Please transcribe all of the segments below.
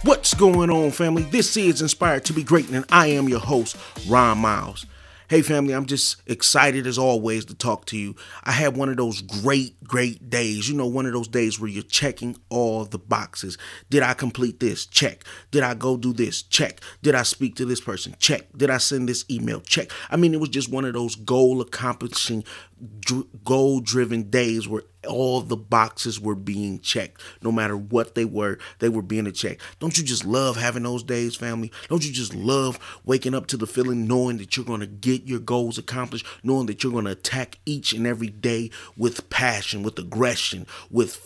What's going on, family? This is Inspired to be Great, and I am your host, Ron Miles. Hey, family, I'm just excited as always to talk to you. I had one of those great days. You know, one of those days where you're checking all the boxes. Did I complete this? Check. Did I go do this? Check. Did I speak to this person? Check. Did I send this email? Check. I mean, it was just one of those goal-accomplishing, goal-driven days where all the boxes were being checked. No matter what they were being checked. Don't you just love having those days, family? Don't you just love waking up to the feeling, knowing that you're going to get your goals accomplished, knowing that you're going to attack each and every day with passion, with aggression, with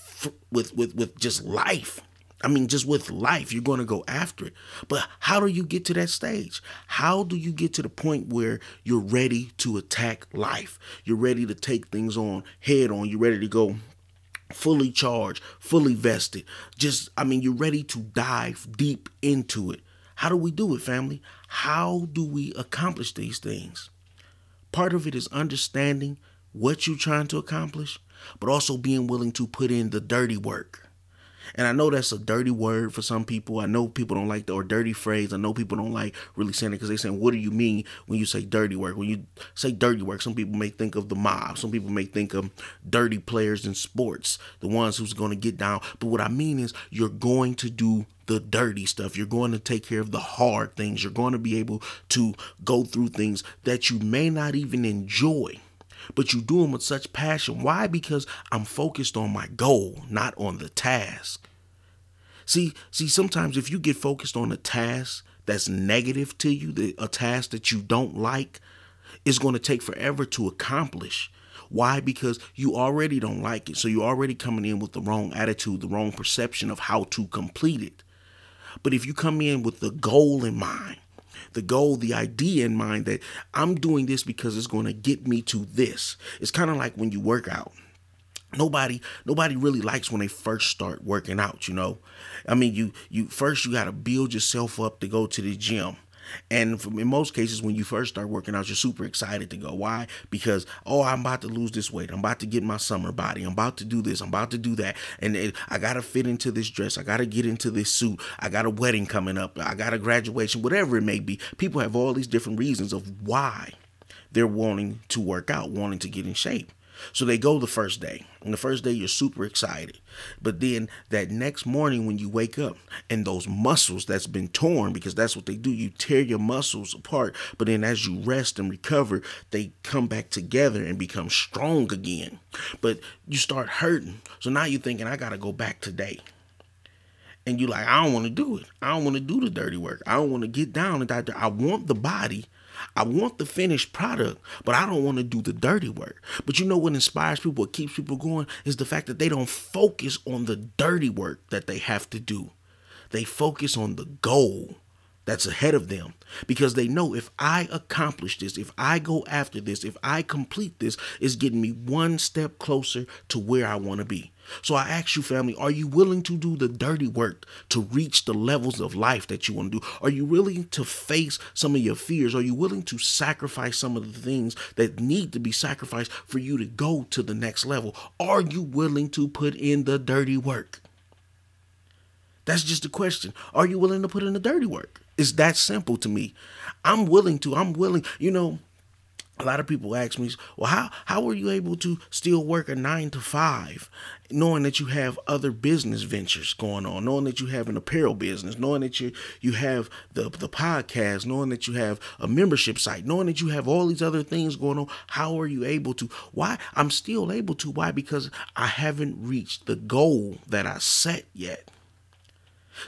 just life? I mean, just with life, you're going to go after it. But how do you get to that stage? How do you get to the point where you're ready to attack life? You're ready to take things on head on. You're ready to go fully charged, fully vested. You're ready to dive deep into it. How do we do it, family? How do we accomplish these things? Part of it is understanding what you're trying to accomplish, but also being willing to put in the dirty work. And I know that's a dirty word for some people. I know people don't like or dirty phrase. I know people don't like really saying it because they're saying, what do you mean when you say dirty work? When you say dirty work, some people may think of the mob. Some people may think of dirty players in sports, the ones who's going to get down. But what I mean is you're going to do the dirty stuff. You're going to take care of the hard things. You're going to be able to go through things that you may not even enjoy, but you do them with such passion. Why? Because I'm focused on my goal, not on the task. See, sometimes if you get focused on a task that's negative to you, a task that you don't like, it's going to take forever to accomplish. Why? Because you already don't like it. So you're already coming in with the wrong attitude, the wrong perception of how to complete it. But if you come in with the goal in mind, the goal, the idea in mind that I'm doing this because it's going to get me to this. It's kind of like when you work out. Nobody really likes when they first start working out, you know. I mean, you got to build yourself up to go to the gym. And in most cases, when you first start working out, you're super excited to go. Why? Because, I'm about to lose this weight. I'm about to get my summer body. I'm about to do this. I'm about to do that. And I got to fit into this dress. I got to get into this suit. I got a wedding coming up. I got a graduation, whatever it may be. People have all these different reasons of why they're wanting to work out, wanting to get in shape. So they go the first day. And the first day you're super excited. But then that next morning when you wake up and those muscles that's been torn, because that's what they do, you tear your muscles apart. But then as you rest and recover, they come back together and become strong again. But you start hurting. So now you're thinking, I got to go back today. And you're like, I don't want to do it. I don't want to do the dirty work. I don't want to get down and die. I want the body. I want the finished product, but I don't want to do the dirty work. But you know what inspires people, what keeps people going is the fact that they don't focus on the dirty work that they have to do. They focus on the goal that's ahead of them because they know if I accomplish this, if I go after this, if I complete this, it's getting me one step closer to where I want to be. So I ask you, family, are you willing to do the dirty work to reach the levels of life that you want to do? Are you willing to face some of your fears? Are you willing to sacrifice some of the things that need to be sacrificed for you to go to the next level? Are you willing to put in the dirty work? That's just the question. Are you willing to put in the dirty work? It's that simple to me. I'm willing. You know, a lot of people ask me, well, how are you able to still work a 9 to 5, knowing that you have other business ventures going on, knowing that you have an apparel business, knowing that you have the podcast, knowing that you have a membership site, knowing that you have all these other things going on? How are you able to? Why? I'm still able to. Why? Because I haven't reached the goal that I set yet.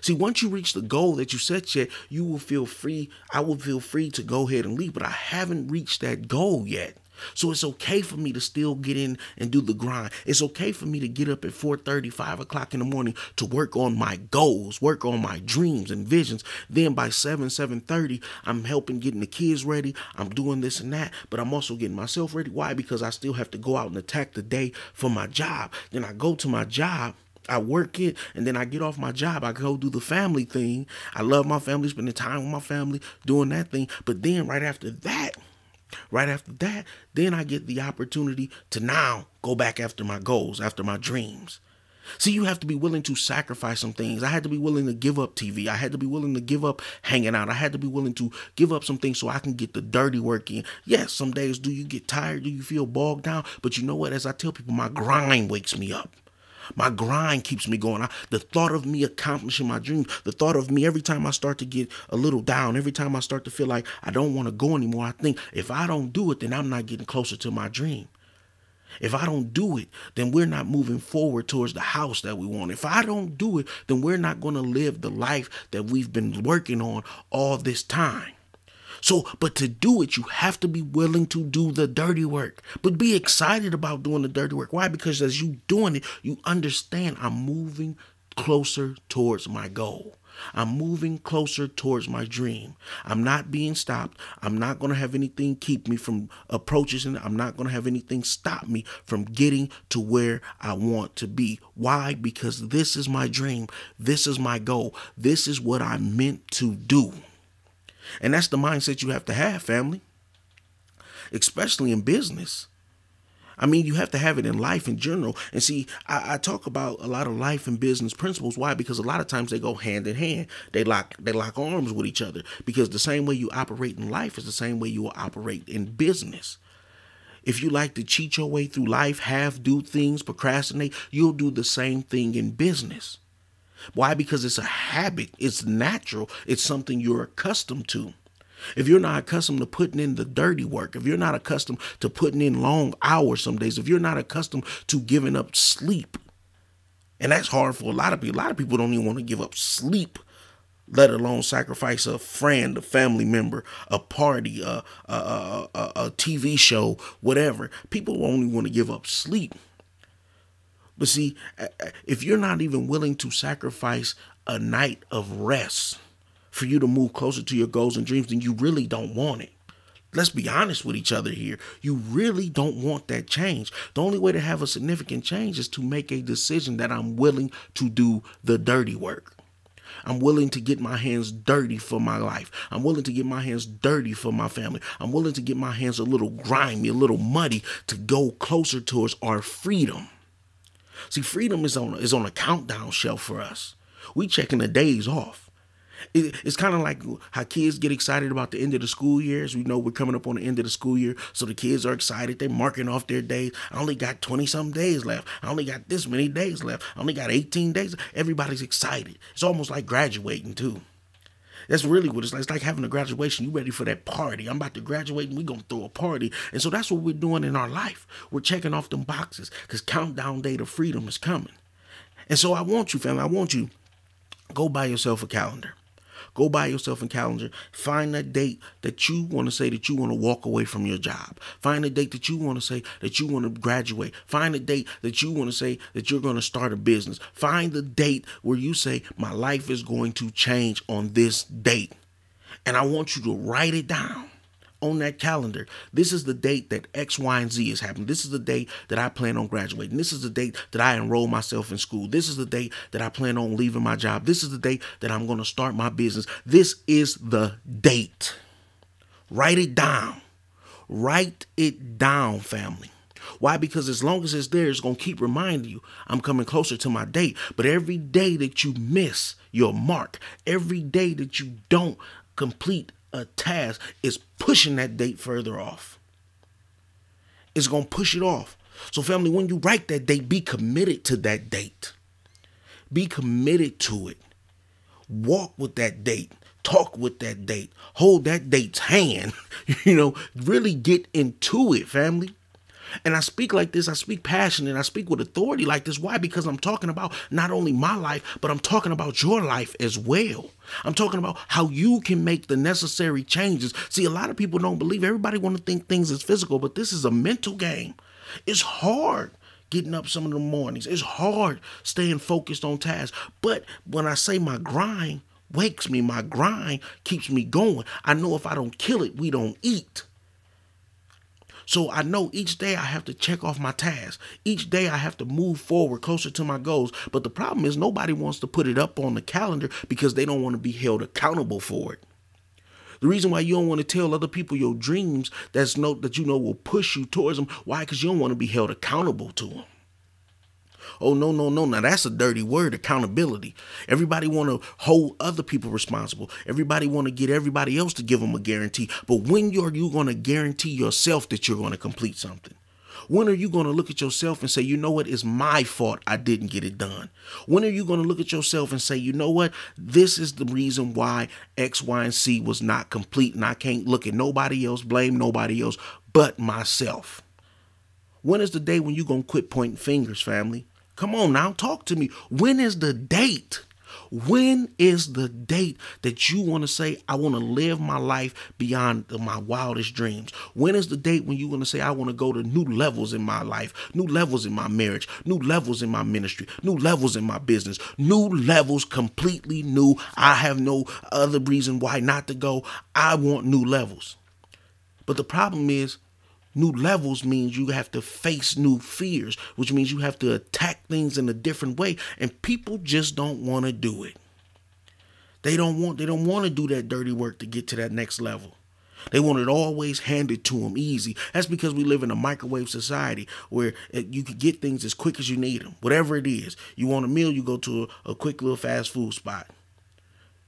See, once you reach the goal that you set yet, you will feel free. I will feel free to go ahead and leave, but I haven't reached that goal yet. So it's okay for me to still get in and do the grind. It's okay for me to get up at 4:30, 5 o'clock in the morning to work on my goals, work on my dreams and visions. Then by 7:30, I'm helping getting the kids ready. I'm doing this and that, but I'm also getting myself ready. Why? Because I still have to go out and attack the day for my job. Then I go to my job. I work it, and then I get off my job. I go do the family thing. I love my family, spending time with my family, doing that thing. But then right after that, Right after that, then I get the opportunity to now go back after my goals, after my dreams. See, you have to be willing to sacrifice some things. I had to be willing to give up TV. I had to be willing to give up hanging out. I had to be willing to give up some things so I can get the dirty work in. Yes, some days do you get tired? Do you feel bogged down? But you know what? As I tell people, my grind wakes me up. My grind keeps me going. The thought of me accomplishing my dreams, the thought of me every time I start to get a little down, every time I start to feel like I don't want to go anymore, I think if I don't do it, then I'm not getting closer to my dream. If I don't do it, then we're not moving forward towards the house that we want. If I don't do it, then we're not going to live the life that we've been working on all this time. So, but to do it, you have to be willing to do the dirty work, but be excited about doing the dirty work. Why? Because as you doing it, you understand I'm moving closer towards my goal. I'm moving closer towards my dream. I'm not being stopped. I'm not going to have anything keep me from approaching. I'm not going to have anything stop me from getting to where I want to be. Why? Because this is my dream. This is my goal. This is what I'm meant to do. And that's the mindset you have to have, family, especially in business. I mean, you have to have it in life in general. And see, I talk about a lot of life and business principles. Why? Because a lot of times they go hand in hand. They lock arms with each other, because the same way you operate in life is the same way you will operate in business. If you like to cheat your way through life, do things, procrastinate, you'll do the same thing in business. Why? Because it's a habit. It's natural. It's something you're accustomed to. If you're not accustomed to putting in the dirty work, if you're not accustomed to putting in long hours some days, if you're not accustomed to giving up sleep, and that's hard for a lot of people. A lot of people don't even want to give up sleep, let alone sacrifice a friend, a family member, a party, a TV show, whatever. People only want to give up sleep. But see, if you're not even willing to sacrifice a night of rest for you to move closer to your goals and dreams, then you really don't want it. Let's be honest with each other here. You really don't want that change. The only way to have a significant change is to make a decision that I'm willing to do the dirty work. I'm willing to get my hands dirty for my life. I'm willing to get my hands dirty for my family. I'm willing to get my hands a little grimy, a little muddy to go closer towards our freedom. See, freedom is on a countdown shelf for us. We checking the days off. It's kind of like how kids get excited about the end of the school year. As we know, we're coming up on the end of the school year, so the kids are excited. They're marking off their days. I only got 20-some days left. I only got this many days left. I only got 18 days. Everybody's excited. It's almost like graduating, too. That's really what it's like. It's like having a graduation. You ready for that party. I'm about to graduate and we're going to throw a party. And so that's what we're doing in our life. We're checking off them boxes because countdown day to freedom is coming. And so I want you, family, go buy yourself a calendar. Go buy yourself a calendar. Find a date that you want to say that you want to walk away from your job. Find a date that you want to say that you want to graduate. Find a date that you want to say that you're going to start a business. Find the date where you say, my life is going to change on this date. And I want you to write it down on that calendar. This is the date that X, Y, and Z is happening. This is the date that I plan on graduating. This is the date that I enroll myself in school. This is the date that I plan on leaving my job. This is the date that I'm going to start my business. This is the date. Write it down. Write it down, family. Why? Because as long as it's there, it's going to keep reminding you, I'm coming closer to my date. But every day that you miss your mark, every day that you don't complete a task is pushing that date further off. It's going to push it off. So family, when you write that date, be committed to that date. Be committed to it. Walk with that date. Talk with that date. Hold that date's hand. Really get into it, family. And I speak like this, I speak passionate, I speak with authority like this. Why? Because I'm talking about not only my life, but I'm talking about your life as well. I'm talking about how you can make the necessary changes. See, a lot of people don't believe. Everybody want to think things is physical, but this is a mental game. It's hard getting up some of the mornings. It's hard staying focused on tasks. But when I say my grind wakes me, my grind keeps me going. I know if I don't kill it, we don't eat. So I know each day I have to check off my tasks. Each day I have to move forward closer to my goals. But the problem is nobody wants to put it up on the calendar because they don't want to be held accountable for it. The reason why you don't want to tell other people your dreams that you know will push you towards them. Why? Because you don't want to be held accountable to them. Oh, no, no, no. Now that's a dirty word, accountability. Everybody want to hold other people responsible. Everybody want to get everybody else to give them a guarantee. But when are you going to guarantee yourself that you're going to complete something? When are you going to look at yourself and say, you know what, it's my fault I didn't get it done? When are you going to look at yourself and say, you know what, this is the reason why X, Y, and Z was not complete, and I can't look at nobody else, blame nobody else but myself? When is the day when you're going to quit pointing fingers, family? Come on now, talk to me. When is the date? When is the date that you want to say, I want to live my life beyond my wildest dreams? When is the date when you want to say, I want to go to new levels in my life, new levels in my marriage, new levels in my ministry, new levels in my business, new levels, completely new. I have no other reason why not to go. I want new levels. But the problem is, new levels means you have to face new fears, which means you have to attack things in a different way. And people just don't want to do it. They don't want to do that dirty work to get to that next level. They want it always handed to them easy. That's because we live in a microwave society where you can get things as quick as you need them. Whatever it is. You want a meal, you go to a quick little fast food spot.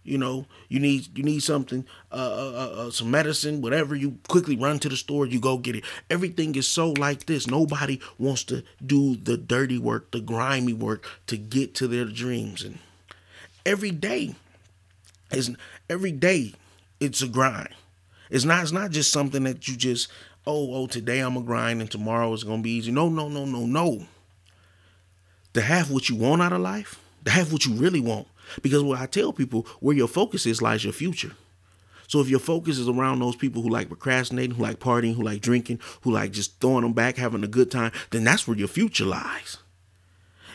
You know, you need something, some medicine, whatever, you quickly run to the store, you go get it. Everything is so like this. Nobody wants to do the dirty work, the grimy work to get to their dreams. And every day it's a grind. It's not just something that you just, today I'm gonna grind and tomorrow it's gonna be easy. No. To have what you want out of life, to have what you really want. Because what I tell people, where your focus is lies your future. So if your focus is around those people who like procrastinating, who like partying, who like drinking, who like just throwing them back, having a good time, then that's where your future lies.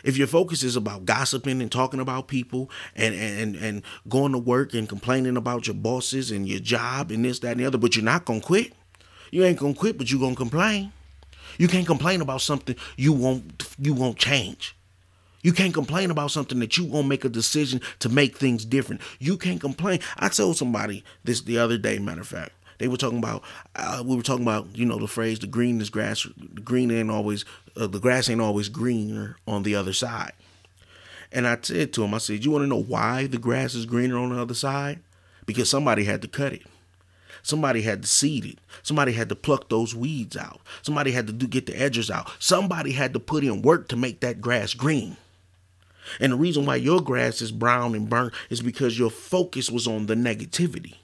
If your focus is about gossiping and talking about people and going to work and complaining about your bosses and your job and this, that, and the other, but you're not going to quit. You ain't going to quit, but you're going to complain. You can't complain about something you won't change. You can't complain about something that you won't make a decision to make things different. You can't complain. I told somebody this the other day, matter of fact. We were talking about, the phrase, the grass ain't always greener on the other side. And I said to him, I said, you want to know why the grass is greener on the other side? Because somebody had to cut it. Somebody had to seed it. Somebody had to pluck those weeds out. Somebody had to get the edges out. Somebody had to put in work to make that grass green. And the reason why your grass is brown and burnt is because your focus was on the negativity.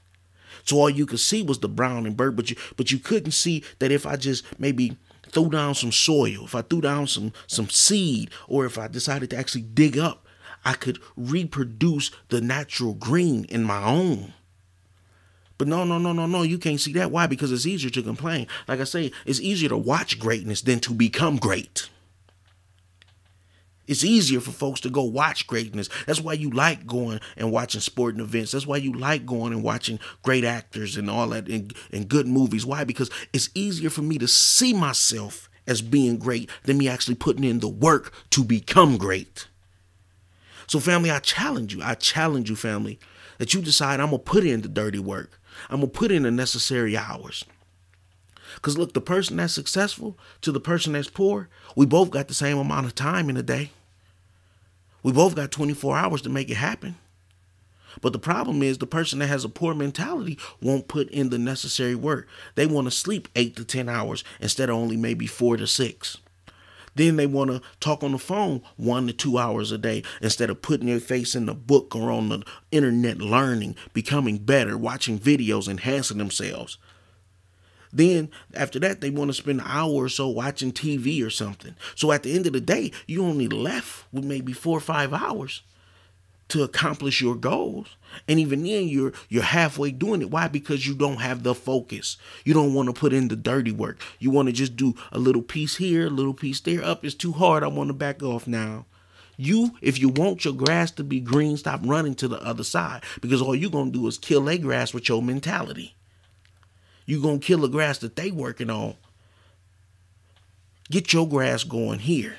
So all you could see was the brown and burnt, but you couldn't see that if I just maybe threw down some soil, if I threw down some seed, or if I decided to actually dig up, I could reproduce the natural green in my own. But no, you can't see that. Why? Because it's easier to complain. Like I say, it's easier to watch greatness than to become great. It's easier for folks to go watch greatness. That's why you like going and watching sporting events. That's why you like going and watching great actors and all that and good movies. Why? Because it's easier for me to see myself as being great than me actually putting in the work to become great. So family, I challenge you, family, that you decide I'm going to put in the dirty work. I'm going to put in the necessary hours. Because look, the person that's successful to the person that's poor, we both got the same amount of time in a day. We both got 24 hours to make it happen. But the problem is the person that has a poor mentality won't put in the necessary work. They want to sleep 8 to 10 hours instead of only maybe 4 to 6. Then they want to talk on the phone 1 to 2 hours a day instead of putting their face in the book or on the internet, learning, becoming better, watching videos, enhancing themselves. Then after that, they want to spend an hour or so watching TV or something. So at the end of the day, you only left with maybe 4 or 5 hours to accomplish your goals. And even then, you're halfway doing it. Why? Because you don't have the focus. You don't want to put in the dirty work. You want to just do a little piece here, a little piece there. Up, it's too hard. I want to back off now. If you want your grass to be green, stop running to the other side. Because all you're going to do is kill their grass with your mentality. You're going to kill the grass that they working on. Get your grass going here.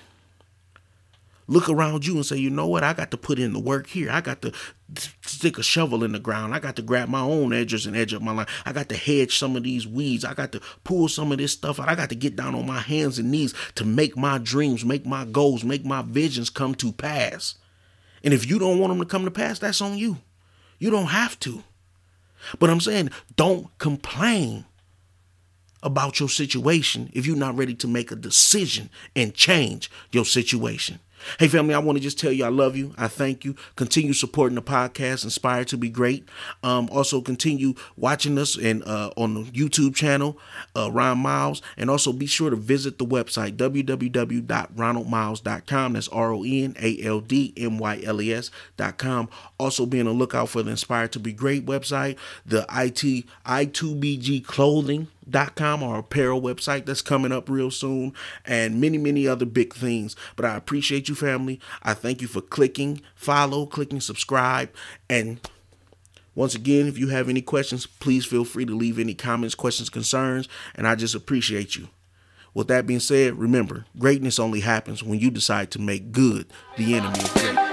Look around you and say, you know what? I got to put in the work here. I got to stick a shovel in the ground. I got to grab my own edges and edge up my line. I got to hedge some of these weeds. I got to pull some of this stuff out. I got to get down on my hands and knees to make my dreams, make my goals, make my visions come to pass. And if you don't want them to come to pass, that's on you. You don't have to. But I'm saying, don't complain about your situation if you're not ready to make a decision and change your situation. Hey, family, I want to just tell you I love you. I thank you. Continue supporting the podcast, Inspired to Be Great. Also, continue watching us on the YouTube channel, Ron Miles. And also be sure to visit the website, www.ronaldmiles.com. That's RONALDMYLES.com. Also, be on the lookout for the Inspired to Be Great website, the I2BG Clothing.com, our apparel website that's coming up real soon, and many other big things. But I appreciate you, family. I thank you for clicking follow, clicking subscribe, and once again, if you have any questions, please feel free to leave any comments, questions, concerns, and I just appreciate you. With that being said, remember, greatness only happens when you decide to make good the enemy of great.